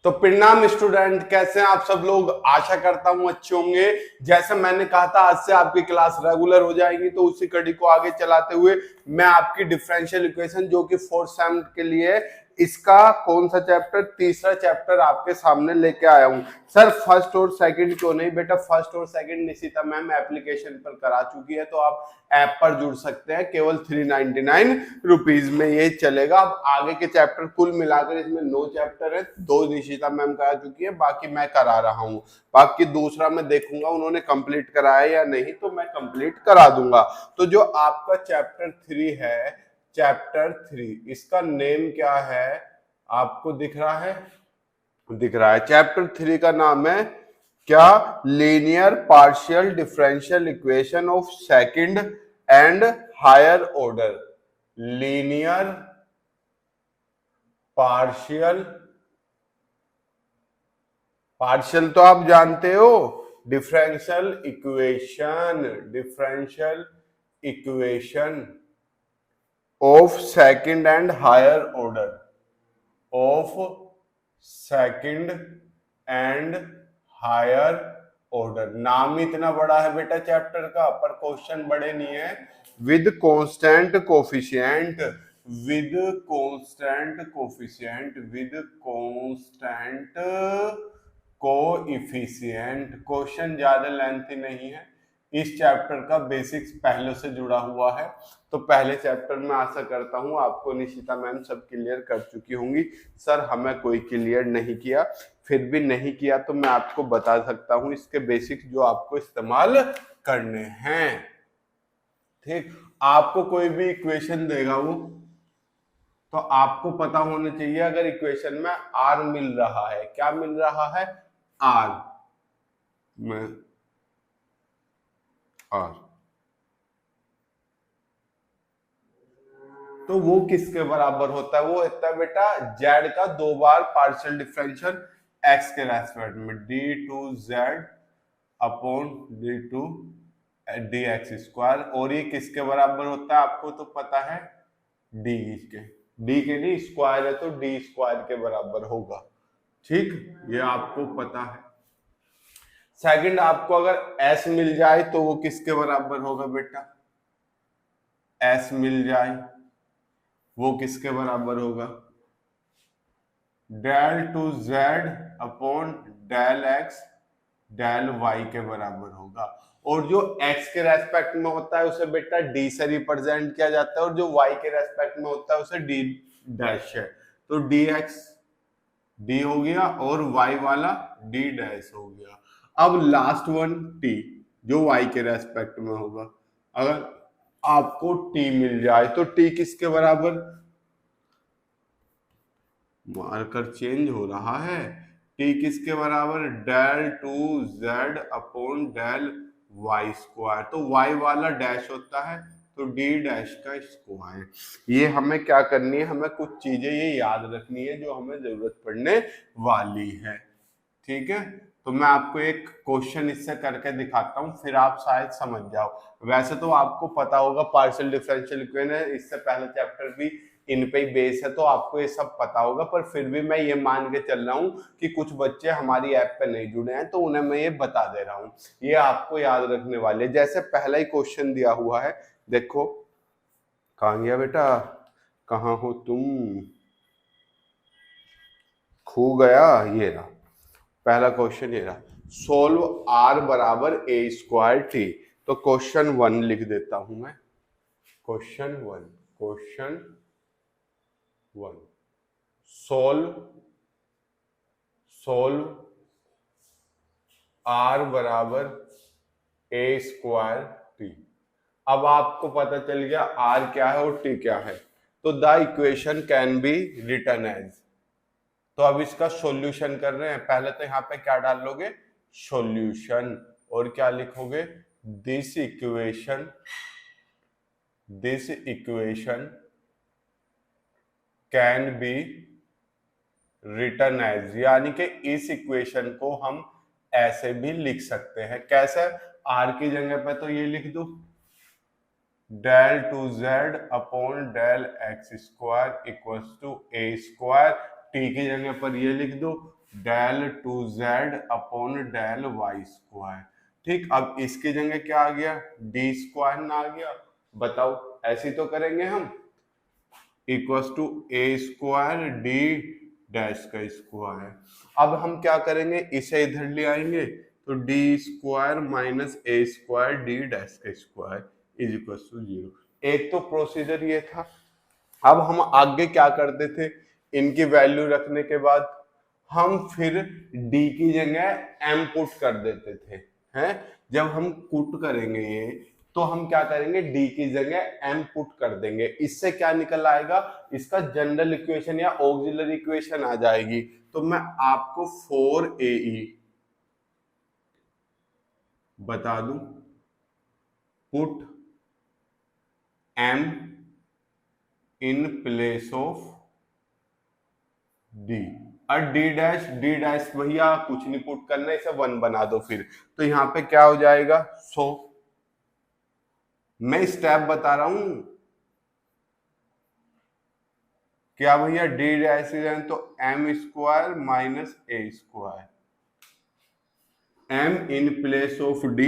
तो प्रणाम स्टूडेंट, कैसे हैं आप सब लोग। आशा करता हूं अच्छे होंगे। जैसे मैंने कहा था आज से आपकी क्लास रेगुलर हो जाएगी, तो उसी कड़ी को आगे चलाते हुए मैं आपकी डिफरेंशियल इक्वेशन जो कि फोर्थ सेम के लिए इसका कौन सा चैप्टर, तीसरा चैप्टर आपके सामने लेके आया हूं। सर फर्स्ट और सेकंड क्यों नहीं? बेटा फर्स्ट और सेकंड निशिता मैम एप्लीकेशन पर करा चुकी है, तो आप ऐप पर जुड़ सकते हैं। केवल 399 रुपीज में ये चलेगा। अब आगे के चैप्टर कुल मिलाकर इसमें 9 चैप्टर है, 2 निशिता मैम करा चुकी है, बाकी मैं करा रहा हूँ। बाकी दूसरा मैं देखूंगा उन्होंने कंप्लीट कराया या नहीं, तो मैं कंप्लीट करा दूंगा। तो जो आपका चैप्टर 3 है, चैप्टर 3 इसका नेम क्या है? आपको दिख रहा है? दिख रहा है। चैप्टर 3 का नाम है क्या? Linear partial differential equation of second and higher order. Linear partial, partial तो आप जानते हो, differential equation, differential equation of second and higher order, of second and higher order. नाम इतना बड़ा है बेटा चैप्टर का, पर क्वेश्चन बड़े नहीं है। With constant coefficient, with constant coefficient, with constant coefficient. Question ज्यादा लेंथी नहीं है। इस चैप्टर का बेसिक्स पहले से जुड़ा हुआ है, तो पहले चैप्टर में आशा करता हूं आपको निशिता मैम सब क्लियर कर चुकी होंगी। सर हमें कोई क्लियर नहीं किया, फिर भी नहीं किया तो मैं आपको बता सकता हूं इसके बेसिक्स जो आपको इस्तेमाल करने हैं। ठीक, आपको कोई भी इक्वेशन देगा वो, तो आपको पता होना चाहिए अगर इक्वेशन में आर मिल रहा है, क्या मिल रहा है? आर में आर, तो वो किसके बराबर होता है? वो होता है बेटा जेड का 2 बार पार्शियल डिफरेंशियल एक्स के रेस्पेक्ट में, D two Z upon D two D X square. और ये किसके बराबर होता है? आपको तो पता है डी के, डी के लिए स्क्वायर है तो डी स्क्वायर के बराबर होगा। ठीक, ये आपको पता है। सेकंड, आपको अगर एस मिल जाए तो वो किसके बराबर होगा बेटा? एस मिल जाए वो किसके बराबर होगा? Del two Z upon del x del Y के बराबर होगा। और जो x के रेस्पेक्ट में होता है उसे बेटा d से रिप्रेजेंट किया जाता है, और जो y के रेस्पेक्ट में होता है उसे d डैश है। तो dx d हो गया और y वाला d डैश हो गया। अब लास्ट वन t, जो y के रेस्पेक्ट में होगा। अगर आपको t मिल जाए तो t किसके बराबर? मार्कर चेंज हो रहा है। t किसके बराबर? Del two Z upon del Y square. तो y वाला डैश होता है तो d डैश का स्क्वायर। ये हमें क्या करनी है? हमें कुछ चीजें ये याद रखनी है जो हमें जरूरत पड़ने वाली है। ठीक है, तो मैं आपको एक क्वेश्चन इससे करके दिखाता हूं, फिर आप शायद समझ जाओ। वैसे तो आपको पता होगा पार्शियल डिफरेंशियल इक्वेशन, इससे पहले चैप्टर भी इन पे ही बेस है, तो आपको ये सब पता होगा। पर फिर भी मैं ये मान के चल रहा हूं कि कुछ बच्चे हमारी ऐप पे नहीं जुड़े हैं, तो उन्हें मैं ये बता दे रहा हूं। ये आपको याद रखने वाले। जैसे पहला ही क्वेश्चन दिया हुआ है, देखो। कहां गया बेटा? कहां हो तुम? खो गया? ये रहा पहला क्वेश्चन, ये रहा। सोल्व आर बराबर ए स्क्वायर टी। तो क्वेश्चन 1 लिख देता हूं मैं। Question 1, question 1, solve solve R बराबर ए स्क्वायर टी। अब आपको पता चल गया आर क्या है और टी क्या है। तो the equation can be written as. तो अब इसका सॉल्यूशन कर रहे हैं। पहले तो यहां पे क्या डाल लोगे? सॉल्यूशन। और क्या लिखोगे? This equation can be written as, यानी कि इस इक्वेशन को हम ऐसे भी लिख सकते हैं। कैसे? आर की जगह पे तो ये लिख दो del two Z upon del x square equals to A square. T की जगह पर ये लिख दो del 2z upon del Y square. ठीक, अब इसकी जगह क्या आ गया, डी स्क्वायर ना आ गया, बताओ ऐसे तो करेंगे हम, equals to A square D dash का स्क्वायर। अब हम क्या करेंगे, इसे इधर ले आएंगे तो डी स्क्वायर माइनस ए स्क्वायर डी डैश का स्क्वायर इज इक्वल्स टू 0। एक तो प्रोसीजर ये था। अब हम आगे क्या करते थे, इनकी वैल्यू रखने के बाद हम फिर d की जगह m पुट कर देते थे, हैं। जब हम पुट करेंगे ये, तो हम क्या करेंगे, d की जगह m पुट कर देंगे। इससे क्या निकल आएगा, इसका जनरल इक्वेशन या ऑक्सिलरी इक्वेशन आ जाएगी। तो मैं आपको 4AE बता दूं, put m in place of d। और डी डैश भैया कुछ नहीं पुट करना, इसे 1 बना दो फिर। तो यहाँ पे क्या हो जाएगा, 100। मैं स्टेप बता रहा हूं क्या भैया, डी डैश तो m square minus A square, m in place of d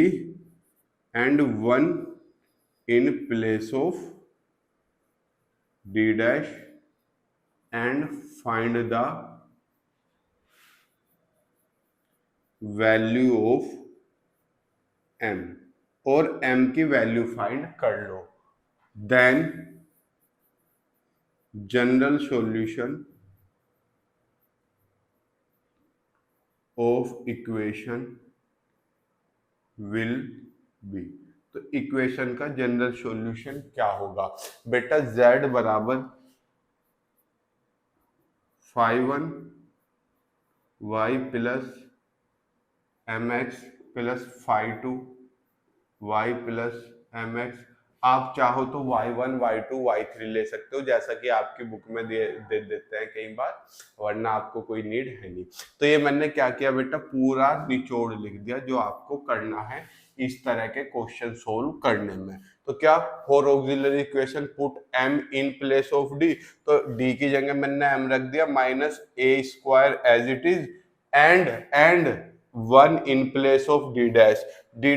and 1 in place of d dash and find the value of m, और m की वैल्यू फाइंड कर लो। Then general solution of equation will be. तो equation का general solution क्या होगा बेटा, z बराबर 5 y plus mx plus 5 y plus mx। आप चाहो तो y1 y2 y3 ले सकते हो, जैसा कि आपकी बुक में दे देते हैं कई बार, वरना आपको कोई नीड है नहीं। तो ये मैंने क्या किया बेटा, पूरा निचोड़ लिख दिया जो आपको करना है इस तरह के क्वेश्चन सोल्व करने में। तो क्या, for auxiliary equation put m in place of d, तो d की जगह मैंने m रख दिया minus A square as it is, and 1 in place of d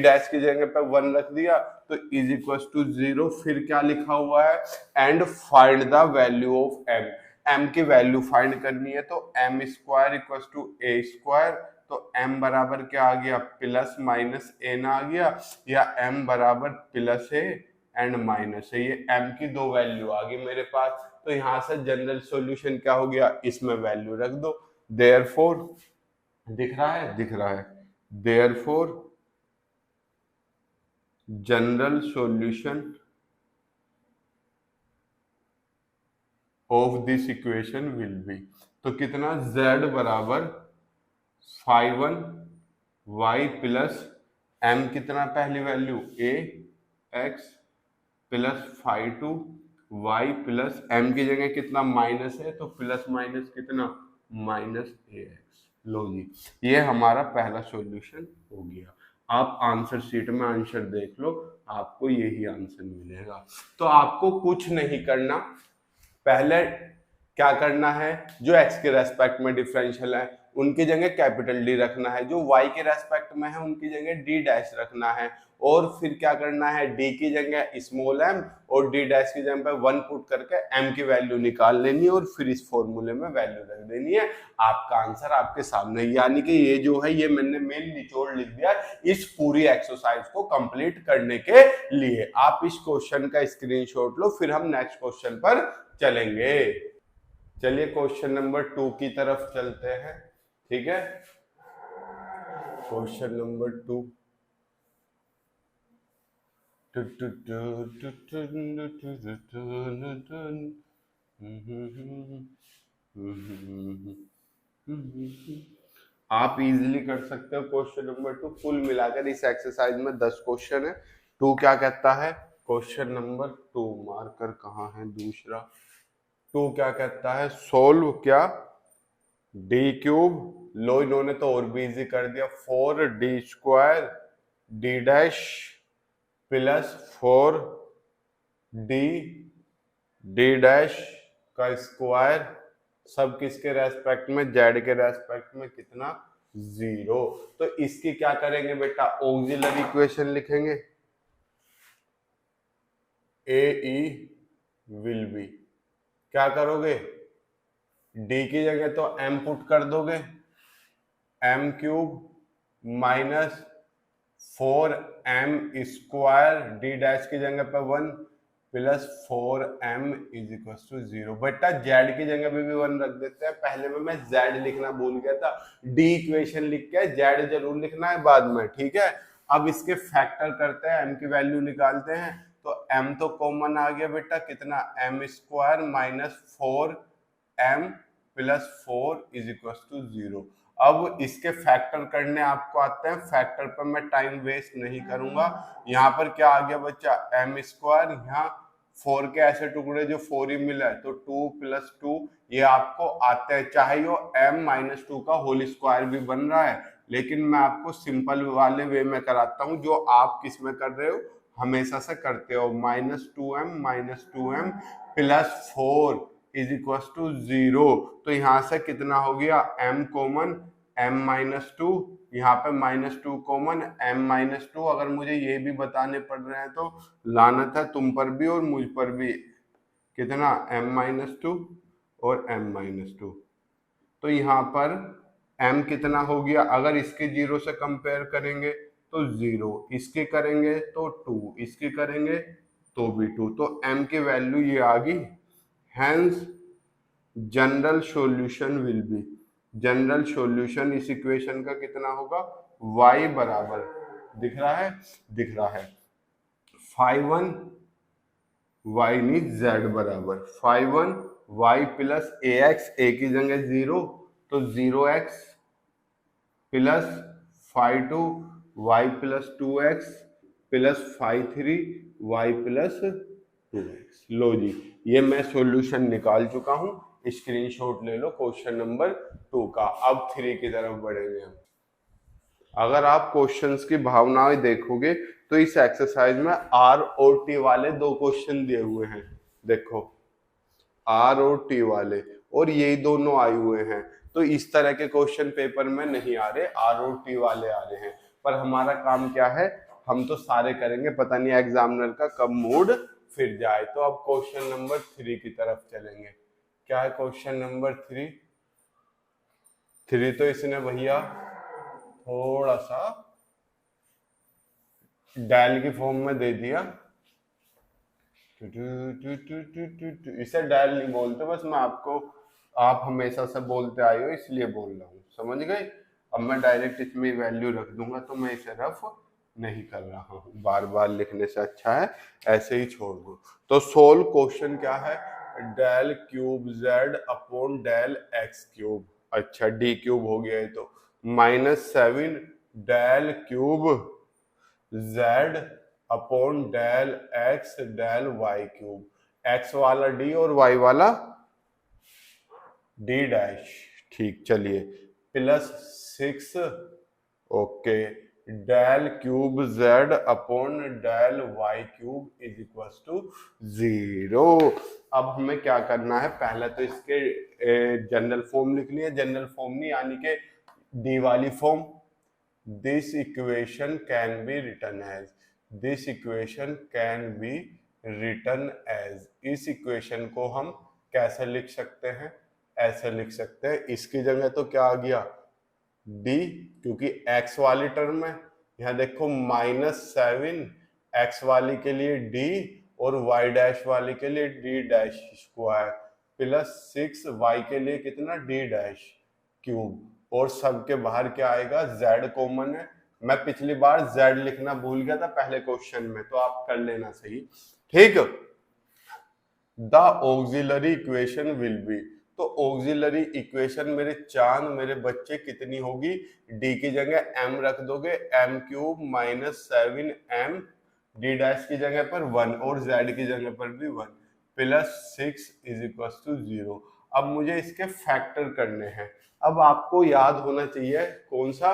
dash की जगह पे 1 रख दिया, तो इज इक्वल टू 0। फिर क्या लिखा हुआ है, and find the value of m की वैल्यू फाइंड करनी है, तो m square equal to A square. तो m बराबर क्या आ गया, प्लस माइनस n आ गया, या m बराबर प्लस है एंड माइनस है। ये m की दो वैल्यू आ गई मेरे पास। तो यहां से जनरल सॉल्यूशन क्या हो गया, इसमें वैल्यू रख दो। देयरफॉर, दिख रहा है, दिख रहा है, therefore general solution of this equation will be, तो कितना, z बराबर 5 y प्लस m, कितना पहली value a x plus 5 y plus m की जगह कितना माइनस है, तो प्लस माइनस कितना, माइनस ax। लो जी, ये हमारा पहला सॉल्यूशन हो गया। आप आंसर शीट में आंसर देख लो, आपको यही आंसर मिलेगा। तो आपको कुछ नहीं करना, पहले क्या करना है, जो x के रेस्पेक्ट में डिफरेंशियल है उनकी जगह कैपिटल D रखना है, जो y के रेस्पेक्ट में है उनकी जगह d डैश रखना है, और फिर क्या करना है, d की जगह स्मॉल m और d डैश की जगह पे 1 पुट करके m की वैल्यू निकाल लेनी है, और फिर इस फॉर्मूले में वैल्यू रख देनी है। आपका आंसर आपके सामने, यानी कि ये जो है ये मैंने मेन निचोड़ लिख दिया इस पूरी एक्सरसाइज को कंप्लीट करने के लिए। आप इस क्वेश्चन का स्क्रीनशॉट लो, फिर हम नेक्स्ट क्वेश्चन पर चलेंगे। चलिए क्वेश्चन नंबर 2 की तरफ चलते हैं, ठीक है। क्वेश्चन नंबर 2, आप इजीली कर सकते हो क्वेश्चन नंबर 2। कुल मिलाकर इस एक्सरसाइज में 10 क्वेश्चन है। 2 क्या कहता है, क्वेश्चन नंबर 2, मार्कर कहाँ है दूसरा, 2 क्या कहता है, सोल्व क्या, d क्यूब, लो इन्होंने तो और भी इजी कर दिया, 4d square d dash plus 4d d dash का स्क्वायर सब किसके रेस्पेक्ट में, जेड के रेस्पेक्ट में कितना, 0। तो इसकी क्या करेंगे बेटा, ऑक्सिलरी इक्वेशन लिखेंगे, ए ई विल बी, क्या करोगे, डी की जगह तो m पुट कर दोगे, m cube minus 4m square, D dash की जगह पर 1 plus 4m is equal to 0। बेटा z की जगह पे भी 1 रख देते हैं, पहले में मैं z लिखना भूल गया था, d इक्वेशन लिख के z जरूर लिखना है बाद में, ठीक है। अब इसके फैक्टर करते हैं, m की वैल्यू निकालते हैं, तो m तो कॉमन आ गया बेटा, कितना, m square minus 4m plus 4 is equal to 0। अब इसके फैक्टर करने आपको आते हैं, फैक्टर पर मैं टाइम वेस्ट नहीं करूंगा। यहाँ पर क्या आ गया बच्चा, m स्क्वायर, यहाँ 4 के ऐसे टुकड़े जो 4 ही मिला है, तो 2 प्लस 2 ये आपको आते हैं, चाहे वो m माइनस 2 का होल स्क्वायर भी बन रहा है, लेकिन मैं आपको सिंपल वाले वे में कराता हूँ, जो आप किस में कर रहे हो, हमेशा से करते हो, -2m plus 4 is equal to 0। तो यहाँ से कितना हो गया, m कॉमन, m माइनस 2, यहाँ पे -2 कॉमन, m माइनस 2। अगर मुझे ये भी बताने पड़ रहे हैं तो लानत है तुम पर भी और मुझ पर भी, कितना, m माइनस 2 और m माइनस 2। तो यहाँ पर m कितना हो गया, अगर इसके 0 से कंपेयर करेंगे तो 0, इसके करेंगे तो 2, इसके करेंगे तो भी 2, तो m की वैल्यू ये आ गई। Hence general solution will B, general solution इस इक्वेशन का कितना होगा, y बराबर, दिख रहा है, दिख रहा है, 5 y नहीं, z बराबर 5 y प्लस ax, a की जगह 0, तो 0x plus 5 y plus 2x plus 5 y plus 2x। लो जी, ये मैं सॉल्यूशन निकाल चुका हूं, स्क्रीनशॉट ले लो क्वेश्चन नंबर 2 का। अब 3 की तरफ बढ़ेंगे हम। अगर आप क्वेश्चंस की भावनाएं देखोगे तो इस एक्सरसाइज में आर और टी वाले 2 क्वेश्चन दिए हुए हैं, देखो आर और टी वाले, और यही दोनों आए हुए हैं। तो इस तरह के क्वेश्चन पेपर में नहीं आ रहे, आर और टी वाले आ रहे हैं। पर हमारा काम क्या है, हम तो सारे करेंगे, पता नहीं एग्जामिनर का कब मूड फिर जाए। तो अब क्वेश्चन नंबर 3 की तरफ चलेंगे। क्या है क्वेश्चन नंबर 3? तो इसने भैया थोड़ा सा डायल की फॉर्म में दे दिया, इसे डायल नहीं बोलते, बस मैं आपको, आप हमेशा से बोलते आए हो इसलिए बोल रहा हूँ, समझ गए। अब मैं डायरेक्ट इसमें वैल्यू रख दूंगा, तो मैं इसे रफ नहीं कर रहा हूँ, बार बार लिखने से अच्छा है ऐसे ही छोड़ दो। तो सोल्व क्वेश्चन क्या है, del cube Z upon del X cube, अच्छा डी क्यूब हो गया है, तो -7 del cube Z upon del x del Y cube, X वाला डी और वाई वाला डी डैश, ठीक, चलिए, plus 6 okay del cube Z upon del Y cube is equal to 0। अब हमें क्या करना है, पहले तो इसके जनरल फॉर्म लिखनी है, जनरल फॉर्म नहीं यानी कि डी वाली form, this equation can be return as, this equation can be return as, इस इक्वेशन को हम कैसे लिख सकते हैं, ऐसे लिख सकते हैं, इसकी जगह तो क्या आ गया d, क्योंकि x वाली टर्म है, यहाँ देखो -7 x वाली के लिए d और y डैश वाली के लिए d dash square plus 6 y के लिए कितना d डैश क्यूब, और सबके बाहर क्या आएगा, z कॉमन है। मैं पिछली बार z लिखना भूल गया था पहले क्वेश्चन में, तो आप कर लेना सही, ठीक। The auxiliary equation will be, तो ऑक्सिलरी इक्वेशन मेरे चांद मेरे बच्चे कितनी होगी, d की जगह m रख दोगे, m cube -7m, d dash की जगह पर 1 और z की जगह पर भी 1 प्लस 6 इज इक्वल टू 0। अब मुझे इसके फैक्टर करने हैं। अब आपको याद होना चाहिए कौन सा,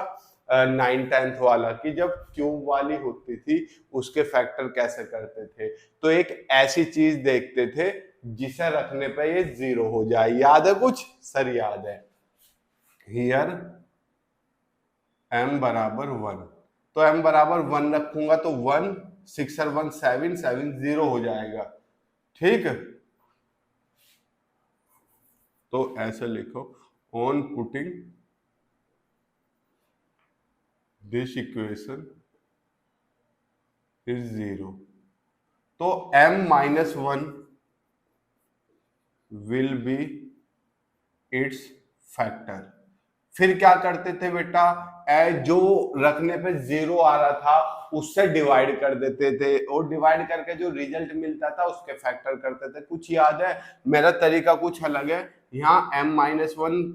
9th-10th वाला, कि जब क्यूब वाली होती थी उसके फैक्टर कैसे करते थे। तो एक ऐसी चीज देखते थे जिसे रखने पे ये 0 हो जाए। याद है कुछ? सर याद है। हियर m बराबर 1, तो m बराबर 1 रखूंगा तो 1 6 और 1 7, 7 0 हो जाएगा। ठीक, तो ऐसे लिखो, on putting this equation is 0, तो m-1 will be it's factor. फिर क्या करते थे बेटा, जो रखने पे 0 आ रहा था उससे डिवाइड कर देते थे, और डिवाइड करके जो रिजल्ट मिलता था उसके फैक्टर करते थे। कुछ याद है? मेरा तरीका कुछ अलग है। यहाँ m-1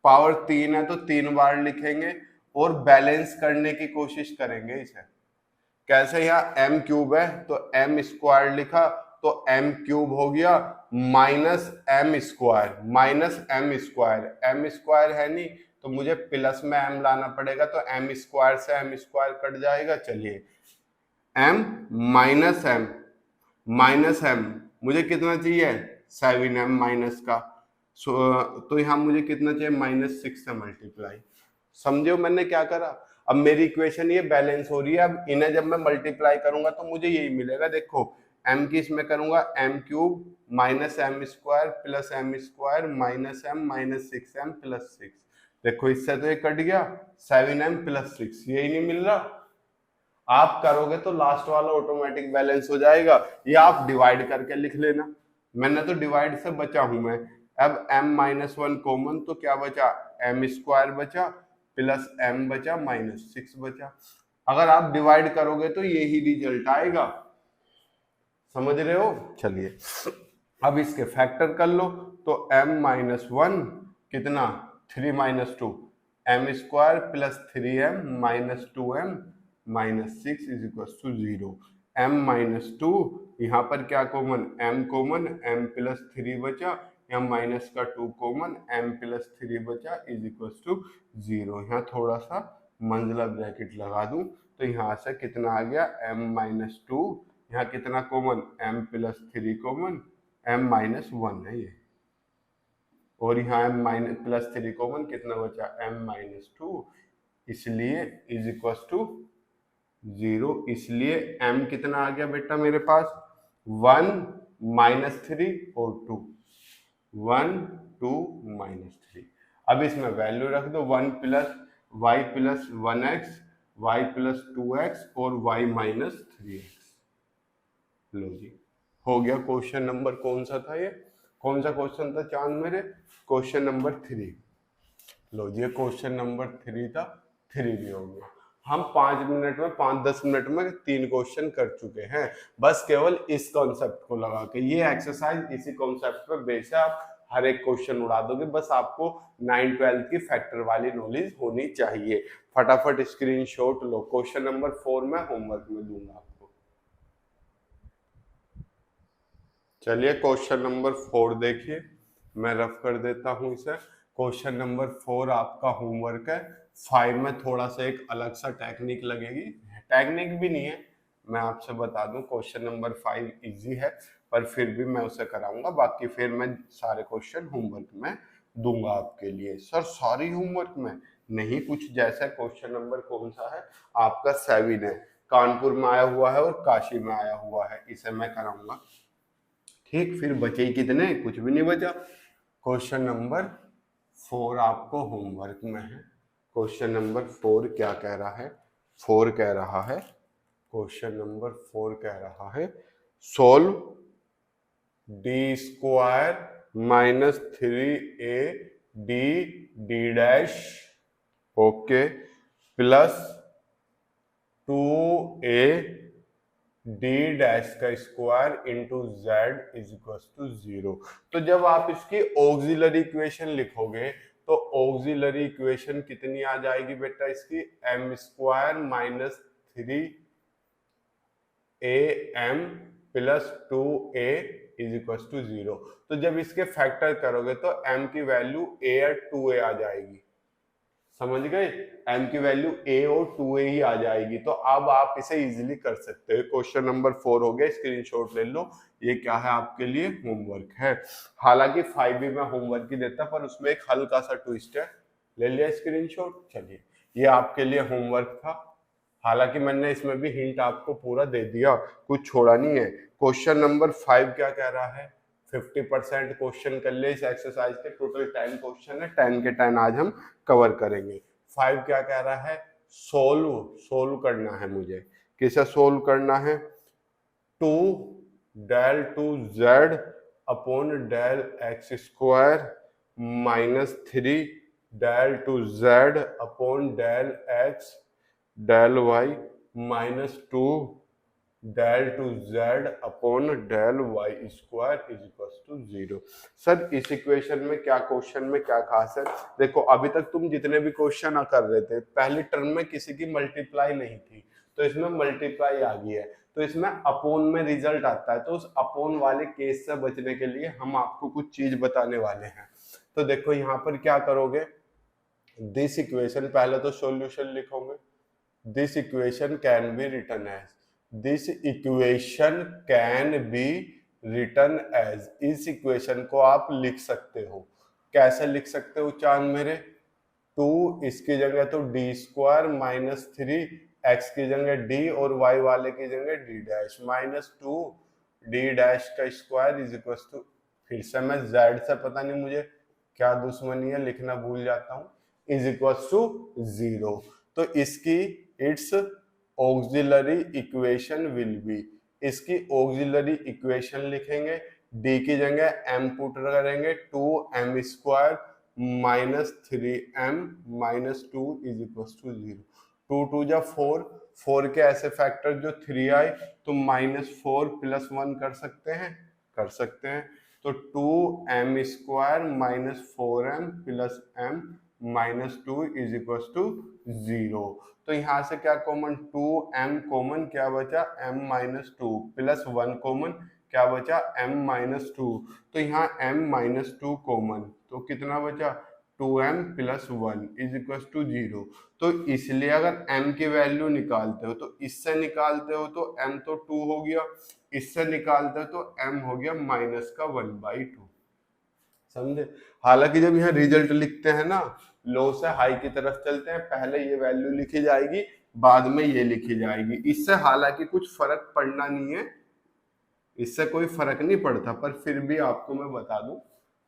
पावर 3 है तो 3 बार लिखेंगे और बैलेंस करने की कोशिश करेंगे इसे। कैसे? यहाँ m क्यूब है तो m स्क्वायर लिखा तो m क्यूब हो गया minus m square, m square है नहीं तो मुझे प्लस में m लाना पड़ेगा, तो m स्क्वायर से m स्क्वायर कट जाएगा। चलिए m माइनस m मुझे कितना चाहिए? 7m माइनस का, तो यहाँ मुझे कितना चाहिए? -6 से मल्टीप्लाई। समझो मैंने क्या करा? अब मेरी इक्वेशन ये बैलेंस हो रही है, अब इन्हें जब मैं मल्टीप्लाई करूंगा तो मुझे यही मिलेगा। देखो m की इसमें करूंगा m cube minus m square plus m square minus m minus 6m plus 6। देखो इससे तो ये कट गया, 7m प्लस 6, यही नहीं मिल रहा? आप करोगे तो लास्ट वाला ऑटोमेटिक बैलेंस हो जाएगा, या आप डिवाइड करके लिख लेना। मैंने तो डिवाइड से बचा हूं मैं। अब m-1 कॉमन, तो क्या बचा? m स्क्वायर बचा प्लस m बचा माइनस 6 बचा। अगर आप डिवाइड करोगे तो यही रिजल्ट आएगा। समझ रहे हो? चलिए अब इसके फैक्टर कर लो, तो m-1 कितना? 3 minus 2 m square plus 3m minus 2m minus 6 is equal to 0। m-2 यहाँ पर क्या common? m common, m plus 3 बचा, यहाँ माइनस का 2 कॉमन, m प्लस 3 बचा इज इक्वल टू 0। यहाँ थोड़ा सा मंजिला ब्रैकेट लगा दूं तो यहाँ से कितना आ गया? m-2, यहाँ कितना common? m plus 3 common, m-1 है ये, और यहाँ m प्लस 3 कॉमन, कितना बचा? m-2, इसलिए इज इक्वल टू 0। इसलिए m कितना आ गया बेटा मेरे पास? 1 -3 और 2, 1 2 -3। अब इसमें वैल्यू रख दो, 1 plus y plus 1x, y plus 2x और y माइनस 3x। लो जी, हो गया क्वेश्चन नंबर, कौन सा था ये? कौन सा क्वेश्चन था चांद मेरे? Question number 3। लो जी, क्वेश्चन नंबर 3 था, 3 भी हो गया। हम 5 मिनट में, 5-10 मिनट में 3 क्वेश्चन कर चुके हैं, बस केवल इस कॉन्सेप्ट को लगा के। ये एक्सरसाइज इसी कॉन्सेप्ट पे बेस है, आप हर एक क्वेश्चन उड़ा दोगे। बस आपको 9-12 की फैक्टर वाली नॉलेज होनी चाहिए। फटाफट स्क्रीनशॉट लो, क्वेश्चन नंबर 4 में होमवर्क में दूंगा आपको। चलिए क्वेश्चन नंबर 4 देखिए, मैं रफ कर देता हूं इसे। क्वेश्चन नंबर 4 आपका होमवर्क है। 5 में थोड़ा सा एक अलग सा टेक्निक लगेगी, टेक्निक भी नहीं है, मैं आपसे बता दूं। क्वेश्चन नंबर 5 इजी है, पर फिर भी मैं उसे कराऊंगा। बाकी फिर मैं सारे क्वेश्चन होमवर्क में दूंगा आपके लिए। सर सारी होमवर्क में नहीं, कुछ जैसा क्वेश्चन नंबर कौन सा है आपका? 7 है, कानपुर में आया हुआ है और काशी में आया हुआ है, इसे मैं कराऊंगा। ठीक, फिर बचे ही कितने? कुछ भी नहीं बचा। क्वेश्चन नंबर 4 आपको होमवर्क में है। क्वेश्चन नंबर 4 क्या कह रहा है? 4 कह रहा है, क्वेश्चन नंबर 4 कह रहा है, solve D square minus 3a D D dash, okay, plus 2a D dash का square into Z is equal to 0। तो जब आप इसकी ऑक्सिलरी इक्वेशन लिखोगे तो ऑक्सिलरी इक्वेशन कितनी आ जाएगी बेटा इसकी? m square minus 3am plus 2a is equal to 0। तो जब इसके फैक्टर करोगे तो m की वैल्यू a या 2a आ जाएगी। समझ गए, m की वैल्यू a और 2a ही आ जाएगी। तो अब आप इसे इजीली कर सकते हो। क्वेश्चन नंबर 4 हो गया, स्क्रीनशॉट ले लो। ये क्या है आपके लिए, होमवर्क है। हालांकि 5 भी मैं होमवर्क ही देता, पर उसमें एक हल्का सा ट्विस्ट है। ले लिया स्क्रीनशॉट, चलिए ये आपके लिए होमवर्क था। हालांकि मैंने इसमें भी हिंट आपको पूरा दे दिया, कुछ छोड़ा नहीं है। क्वेश्चन नंबर 5 क्या कह रहा है, 50% क्वेश्चन कर ले इस एक्सरसाइज के। टोटल 10 क्वेश्चन है, 10 के 10 आज हम कवर करेंगे। 5 क्या कह रहा है, सोल्व करना है मुझे। किसे सोल्व करना है, 2 del 2 z upon del x square minus 3 del 2 z upon del x del y minus 2 del 2 z upon del Y square is equal to 0। Sir इस इक्वेशन में क्या, क्वेश्चन में क्या खास है? देखो अभी तक तुम जितने भी क्वेश्चन कर रहे थे, पहली टर्म में किसी की मल्टीप्लाई नहीं थी, तो इसमें मल्टीप्लाई आ गई है, तो इसमें अपोन में रिजल्ट आता है। तो उस अपोन वाले केस से बचने के लिए हम आपको कुछ चीज बताने वाले हैं। तो देखो यहाँ पर क्या करोगे, दिस इक्वेशन, पहले तो सॉल्यूशन लिखोगे। This equation can be written as, this equation can be written as, इस इक्वेशन को आप लिख सकते हो। कैसे लिख सकते हो चांद मेरे, 2 इसकी जगह तो डी स्क्वायर माइनस 3 एक्स की जगह डी और वाई वाले की जगह D dash minus 2 D dash का स्क्वायर इज इक्वल टू, फिर से मैं जेड से पता नहीं मुझे क्या दुश्मनी है, लिखना भूल जाता हूँ, इज इक्वल टू 0। तो इसकी its auxiliary equation will be, इसकी ऑक्सिलरी इक्वेशन लिखेंगे, डी की जगह m पुट करेंगे, 2m square minus 3m minus 2 is equal to 0। 2 2 जा 4, 4 के ऐसे फैक्टर जो 3 आए तो माइनस 4 प्लस 1 कर सकते हैं, कर सकते हैं। तो 2m square minus 4m plus m minus 2 is equal to 0। तो यहाँ से क्या कॉमन, 2m कॉमन, क्या बचा m माइनस 2 प्लस 1 कॉमन, क्या बचा m माइनस 2। तो यहाँ m माइनस 2 कॉमन, तो कितना बचा 2m plus 1 is equal to 0। तो इसलिए अगर m की वैल्यू निकालते हो तो इससे निकालते हो तो m तो 2 हो गया, इससे निकालते हो तो m हो गया माइनस का 1/2। समझे? हालांकि जब यहाँ रिजल्ट लिखते हैं ना, लो से हाई की तरफ चलते हैं, पहले ये वैल्यू लिखी जाएगी, बाद में ये लिखी जाएगी। इससे हालांकि कुछ फर्क पड़ना नहीं है, इससे कोई फर्क नहीं पड़ता, पर फिर भी आपको मैं बता दूं,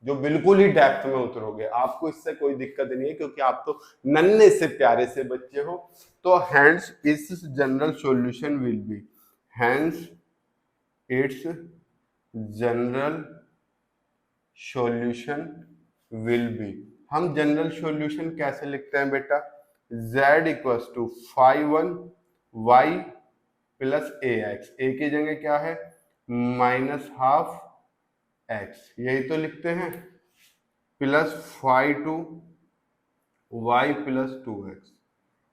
जो बिल्कुल ही डेप्थ में उतरोगे आपको इससे कोई दिक्कत नहीं है, क्योंकि आप तो नन्हे से प्यारे से बच्चे हो। तो हैंस इस general solution will be, hence its general solution will be. हम जनरल सॉल्यूशन कैसे लिखते हैं बेटा, z equals to 5 y plus ax, a की जगह क्या है माइनस हाफ x, यही तो लिखते हैं, प्लस 5 y प्लस 2x।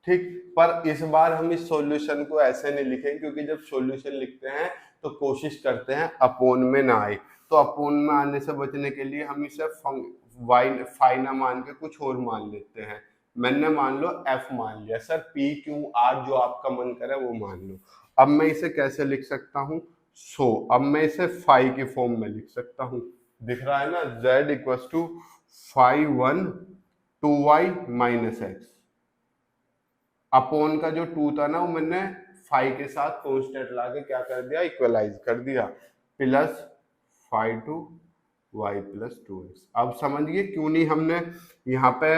ठीक, पर इस बार हम इस सॉल्यूशन को ऐसे नहीं लिखेंगे, क्योंकि जब सॉल्यूशन लिखते हैं तो कोशिश करते हैं अपोन में ना आए। तो अपोन में आने से बचने के लिए हम इसे फाई ना मान के कुछ और मान लेते हैं। मैंने मान लो f मान लिया, सर p q r जो आपका मन करे वो मान लो। अब मैं इसे कैसे लिख सकता हूँ, अब मैं इसे फाई की फॉर्म में लिख सकता हूँ, दिख रहा है ना, z equal to 5 2y minus x. Upon का जो 2 था ना, वो मैंने 5 के साथ कॉन्स्टेंट लाके क्या कर दिया, इक्वलाइज कर दिया, प्लस 5 y प्लस 2x। अब समझिए क्यों नहीं हमने यहाँ पे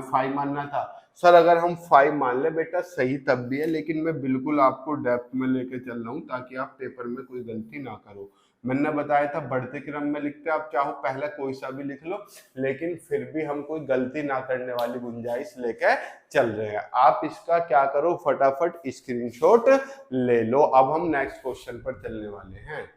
फाइव मानना था। सर अगर हम 5 मान ले बेटा सही तब भी है, लेकिन मैं बिल्कुल आपको डेप्थ में लेके चल रहा हूँ ताकि आप पेपर में कोई गलती ना करो। मैंने बताया था बढ़ते क्रम में लिखते, आप चाहो पहले कोई सा भी लिख लो, लेकिन फिर भी हम कोई गलती ना करने वाली गुंजाइश लेके चल रहे हैं। आप इसका क्या करो, फटाफट स्क्रीनशॉट ले लो। अब हम नेक्स्ट क्वेश्चन पर चलने वाले हैं।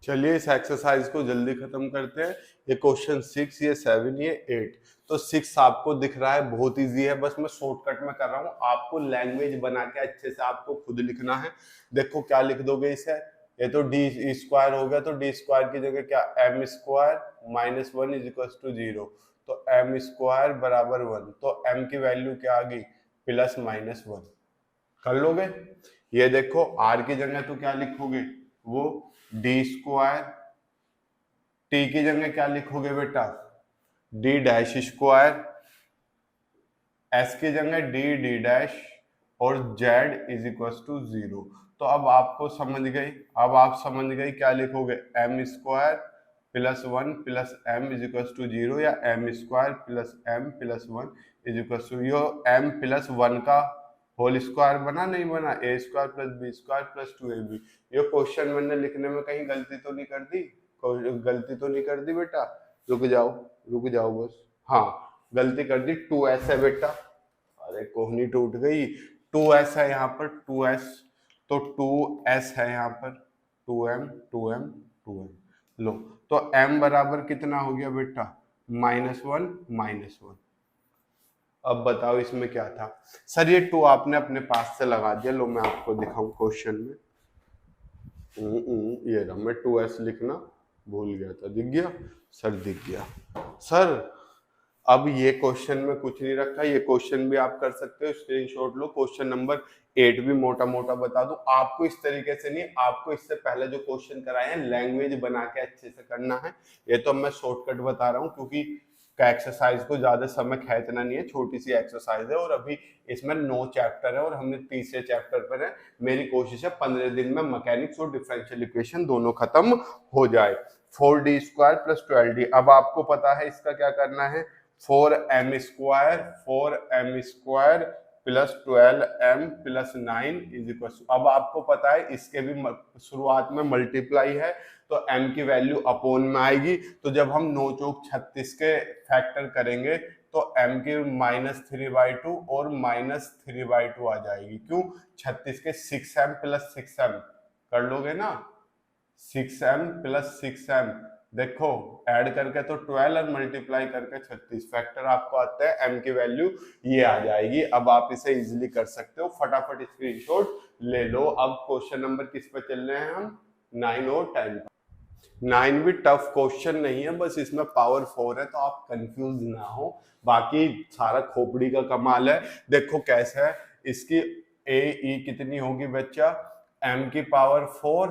चलिए इस एक्सरसाइज को जल्दी खत्म करते हैं। ये क्वेश्चन 6, ये 7, ये 8। तो 6 आपको दिख रहा है बहुत इजी है, बस मैं शॉर्टकट में कर रहा हूँ। आपको लैंग्वेज बना के अच्छे से आपको खुद लिखना है। देखो क्या लिख दोगे इसे, ये तो डी स्क्वायर हो गया, तो डी स्क्वायर की जगह क्या, m square minus one is equal to zero, तो एम स्क्वायर बराबर वन, तो एम की वैल्यू क्या आ गई, प्लस माइनस वन। कर लोगे? ये देखो आर की जगह तो क्या लिखोगे, वो डी स्क्वायर, टी की जगह क्या लिखोगे बेटा, डी डैश स्क्वायर, एस की जगह डी डी डैश, और z is equal to zero. तो अब आपको समझ गई, अब आप समझ गई क्या लिखोगे, M square plus one plus M is equal to zero, या M square plus M plus one is equal to, यो एम प्लस वन का होल स्क्वायर बना, नहीं बना, A square plus B square plus two A B. ये question मैंने लिखने में कहीं गलती तो नहीं कर दी, गलती तो नहीं कर दी बेटा? रुक जाओ, रुक जाओ बस, हाँ गलती कर दी, 2s है बेटा, अरे कोहनी टूट गई, 2s है यहाँ पर, 2s, तो 2s है यहाँ पर, 2m 2m 2m, लो तो m बराबर कितना हो गया बेटा, माइनस वन माइनस वन। अब बताओ इसमें क्या था सर, ये 2 आपने अपने पास से लगा दिया, लो मैं आपको दिखाऊं क्वेश्चन में, ये रहा, मैं 2s लिखना भूल गया था, दिख गया सर, दिख गया सर। अब ये क्वेश्चन में कुछ नहीं रखा, ये क्वेश्चन भी आप कर सकते हो, स्क्रीनशॉट लो, क्वेश्चन नंबर 8 भी मोटा मोटा बता दूं आपको, इस तरीके से नहीं, आपको इससे पहले जो क्वेश्चन कराए हैं लैंग्वेज बना के अच्छे से करना है। ये तो मैं शॉर्टकट बता रहा हूँ क्योंकि का एक्सरसाइज को ज्यादा समय खींचना नहीं है, छोटी सी एक्सरसाइज है, और अभी इसमें 9 चैप्टर है और हमने तीसरे चैप्टर पर है। मेरी कोशिश है 15 दिन में मैकेनिक्स और डिफरेंशियल इक्वेशन दोनों खत्म हो जाए। 4d स्क्वायर प्लस 12d, अब आपको पता है इसका क्या करना है, 4m square plus 12m plus 9 is equal to, अब आपको पता है इसके भी शुरुआत में मल्टीप्लाई है, तो m की वैल्यू अपोन में आएगी, तो जब हम 9 चौक 36 के फैक्टर करेंगे तो m की -3/2 और -3/2 आ जाएगी, क्यों, 36 के 6m प्लस 6m कर लोगे ना, 6m प्लस 6m, देखो ऐड करके तो 12 और मल्टीप्लाई करके 36, फैक्टर आपको आता है, m की वैल्यू ये आ जाएगी। अब आप इसे इजीली कर सकते हो, फटाफट स्क्रीनशॉट ले लो। अब क्वेश्चन नंबर किस पे चल रहे हैं हम, 9 और 10। 9 भी टफ क्वेश्चन नहीं है, बस इसमें पावर 4 है, तो आप कंफ्यूज ना हो, बाकी सारा खोपड़ी का कमाल है। देखो कैसे है, इसकी ए ई कितनी होगी बच्चा, m की power 4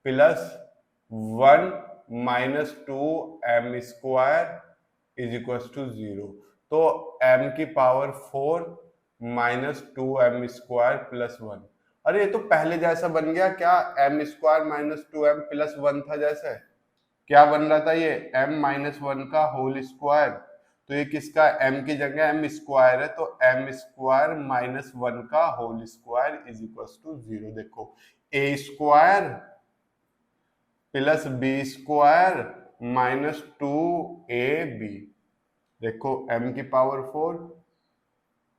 plus 1 minus 2m square is equal to 0, तो m की power 4 minus 2m square plus 1, अरे ये तो पहले जैसा बन गया क्या, m square minus 2m plus 1 था, जैसे क्या बन रहा था ये, m माइनस 1 का होल स्क्वायर, तो ये किसका, m की जगह m स्क्वायर है, तो m स्क्वायर माइनस 1 का whole square is equal to 0। देखो a square plus B square minus 2ab, देखो m की power 4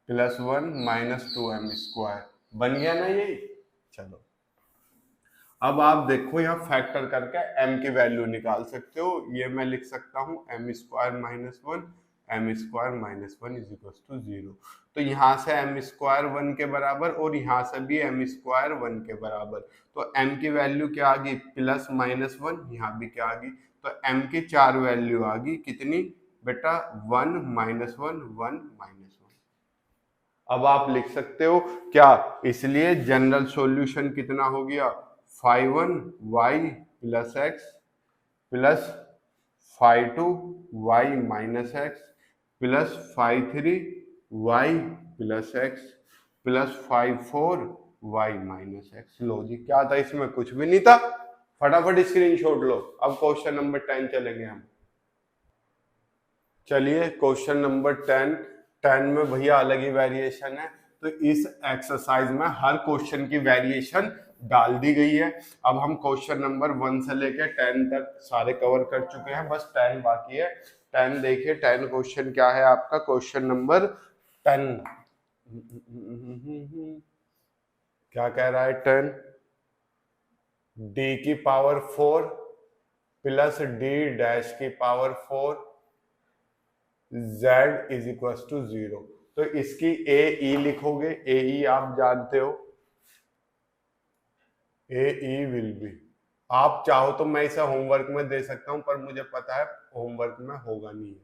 plus 1 minus 2m square, बन गया ना ये। चलो अब आप देखो यहाँ फैक्टर करके m की वैल्यू निकाल सकते हो, ये मैं लिख सकता हूँ m square minus 1 m square minus 1 is equal to 0, तो यहाँ से m स्क्वायर 1 के बराबर और यहाँ से भी m स्क्वायर 1 के बराबर, तो m की वैल्यू क्या आ गई, प्लस माइनस 1, यहाँ भी क्या आ गई, तो m की 4 वैल्यू आ गई, कितनी बेटा, 1 माइनस 1 1 माइनस 1। अब आप लिख सकते हो क्या, इसलिए जनरल सॉल्यूशन कितना हो गया, 5(1)y plus x plus 5(2)y minus x plus 5(3)y plus x plus 5(4)y minus x। लो जी क्या था इसमें, कुछ भी नहीं था, फटाफट स्क्रीनशॉट लो। अब क्वेश्चन नंबर 10 चलेंगे हम, चलिए क्वेश्चन नंबर 10 में भैया अलग ही वेरिएशन है, तो इस एक्सरसाइज में हर क्वेश्चन की वेरिएशन डाल दी गई है। अब हम क्वेश्चन नंबर 1 से लेकर 10 तक सारे कवर कर चुके हैं, बस 10 बाकी है। 10 देखिए, 10 क्वेश्चन क्या है आपका, क्वेश्चन नंबर 10 क्या कह रहा है, 10 डी की पावर 4 प्लस डी डैश की power 4 z is equal to 0, तो इसकी ए ई लिखोगे, ए ई आप जानते हो, ए ई विल बी आप चाहो तो मैं इसे होमवर्क में दे सकता हूं, पर मुझे पता है होमवर्क में होगा नहीं।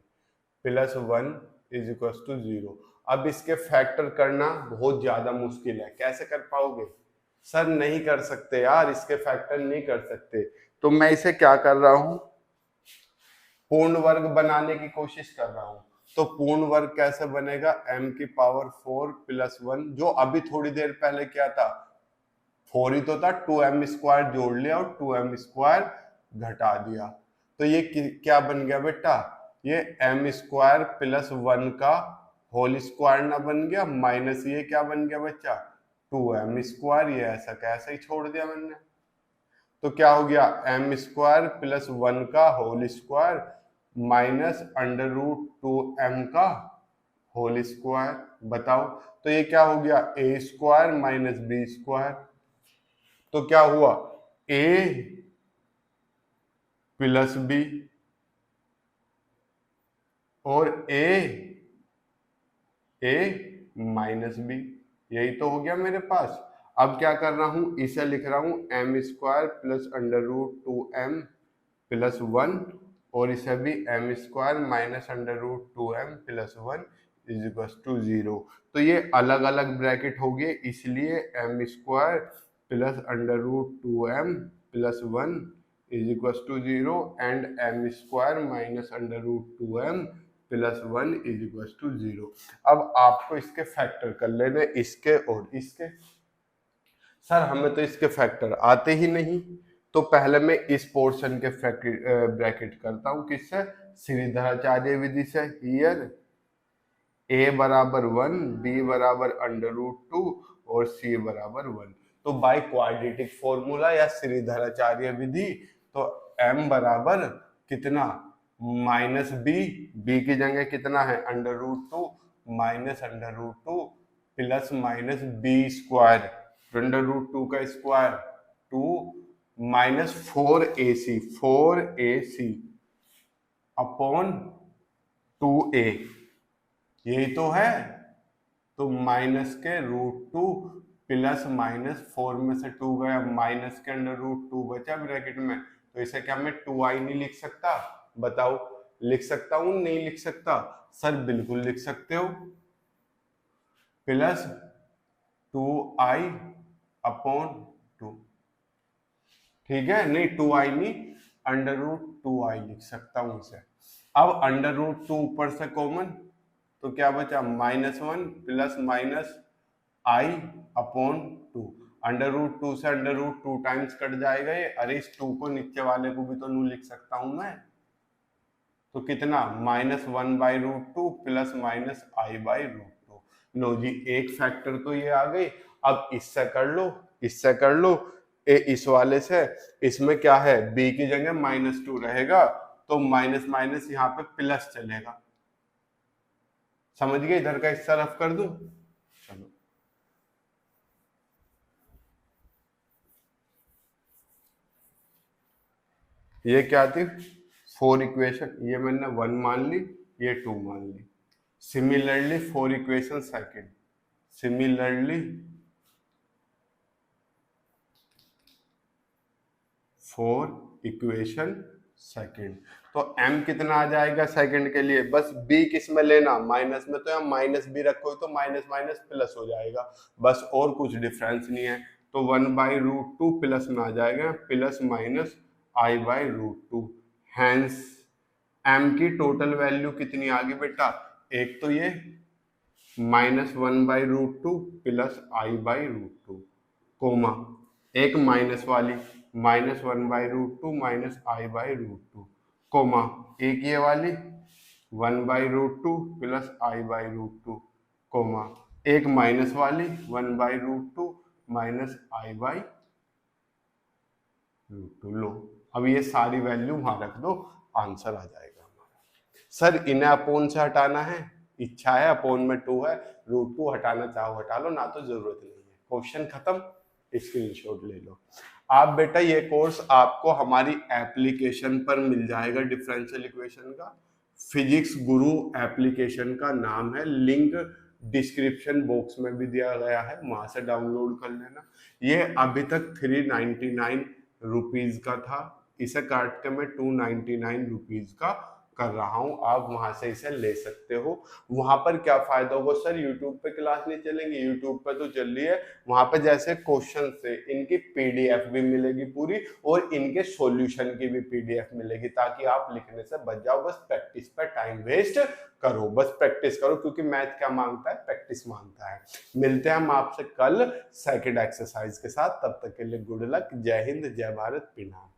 +1 इज इक्वल टू 0। अब इसके फैक्टर करना बहुत ज्यादा मुश्किल है, कैसे कर पाओगे? सर नहीं कर सकते यार, इसके फैक्टर नहीं कर सकते। तो मैं इसे क्या कर रहा हूं, पूर्ण वर्ग बनाने की कोशिश कर रहा हूं। तो पूर्ण वर्ग कैसे बनेगा, m⁴ +1, जो अभी थोड़ी देर पहले क्या था, 4 ही तो था, 2m² जोड़ लिया और 2m² घटा दिया। तो ये क्या बन गया बेटा, ये m² +1 का होल स्क्वायर ना बन गया, माइनस ये क्या बन गया बच्चा, 2m²। ये ऐसा कैसे ही छोड़ दिया मैंने। तो क्या हो गया, m² +1 का होल स्क्वायर माइनस √2m का होल स्क्वायर। बताओ, तो ये क्या हो गया, a² माइनस b²। तो क्या हुआ, a प्लस b और a माइनस b, यही तो हो गया मेरे पास। अब क्या कर रहा हूं, इसे लिख रहा हूं m² +√2m +1, और इसे भी m² minus √2m +1 is equal to 0। तो ये अलग अलग ब्रैकेट हो गए, इसलिए m² +√2m +1 is equal to 0 and m² minus √2m +1 is equal to 0। अब आपको इसके फैक्टर कर लेने, इसके और इसके। सर हमें तो इसके फैक्टर आते ही नहीं, तो पहले मैं इस पोर्शन के ब्रैकेट करता हूं, किससे, श्रीधराचार्य विधि से। हियर a बराबर 1, b बराबर √2 और c बराबर 1। तो बाय क्वाड्रेटिक फॉर्मूला या श्रीधराचार्य विधि, तो m बराबर कितना, -b, b की जगह कितना है √2 माइनस √2 प्लस माइनस b², √2 का square 2 minus 4ac upon 2a, यही तो है। तो माइनस के √2 प्लस माइनस 4 में से 2 गया, माइनस के अंडर √2 बचा ब्रैकेट में। तो इसे क्या मैं 2i नहीं लिख सकता? बताओ, लिख सकता हूं नहीं लिख सकता? सर बिल्कुल लिख सकते हो, प्लस 2i अपॉन 2, ठीक है, नहीं 2i नहीं, √2i लिख सकता हूं इसे। अब √2 ऊपर से कॉमन, तो क्या बचा, -1 प्लस माइनस i अपॉन 2। √2 से √2 टाइम्स कट जाएगा ये, अरे इस 2 को नीचे वाले को भी तो नू लिख सकता हूं मैं। तो कितना, -1/√2 प्लस माइनस i/√2। लो जी, एक फैक्टर तो ये आ गई। अब इससे कर लो, इससे कर लो, इस वाले से। इसमें क्या है, b की जगह -2 रहेगा, तो माइनस माइनस यहाँ पे प्लस चलेगा। समझ गए, इधर का हिस्सा रफ कर दो। चलो, ये क्या थी, 4 इक्वेशन, ये मैंने 1 मान ली, ये 2 मान ली। Similarly 4 equation second, similarly 4 equation second. तो m कितना आ जाएगा सेकंड के लिए, बस b किस में लेना, माइनस में, तो यहाँ माइनस भी रखो तो माइनस माइनस प्लस हो जाएगा, बस, और कुछ डिफरेंस नहीं है। तो 1/√2 प्लस में आ जाएगा plus minus i/√2। Hence m की टोटल वैल्यू कितनी आ गई बेटा, एक तो ये -1/√2 प्लस i/√2, कोमा एक माइनस वाली -1/√2 माइनस i/√2, कोमा एक ये वाली 1/√2 प्लस i/√2, कोमा एक माइनस वाली 1/√2 माइनस i/√2। लो, अब ये सारी वैल्यू वहां रख दो, आंसर आ जाएगा हमारा। सर इन्हें अपोन से हटाना है, इच्छा है, अपोन में 2 है, √2 हटाना चाहो हटा लो, ना तो जरूरत नहीं है। क्वेश्चन खत्म, स्क्रीनशॉट ले लो। आप बेटा ये कोर्स आपको हमारी एप्लीकेशन पर मिल जाएगा, डिफरेंशियल इक्वेशन का, फिजिक्स गुरु एप्लीकेशन का नाम है, लिंक डिस्क्रिप्शन बॉक्स में भी दिया गया है, वहां से डाउनलोड कर लेना। ये अभी तक 399 रुपीज का था, इसे काट के मैं 299 रुपीज का कर रहा हूं। आप वहां से इसे ले सकते हो। वहां पर क्या फायदा होगा सर, यूट्यूब पे क्लास नहीं चलेंगी? यूट्यूब पे तो चल रही है। वहां पे जैसे क्वेश्चन से इनकी पीडीएफ भी मिलेगी पूरी, और इनके सॉल्यूशन की भी पीडीएफ मिलेगी, ताकि आप लिखने से बच जाओ। बस प्रैक्टिस पे टाइम वेस्ट करो, बस प्रैक्टिस करो, क्योंकि मैथ क्या मांगता है? प्रैक्टिस मांगता है। मिलते हैं हम आपसे कल सेकंड एक्सरसाइज के साथ। तब तक के लिए गुड लक। जय हिंद, जय भारत, पिनाक।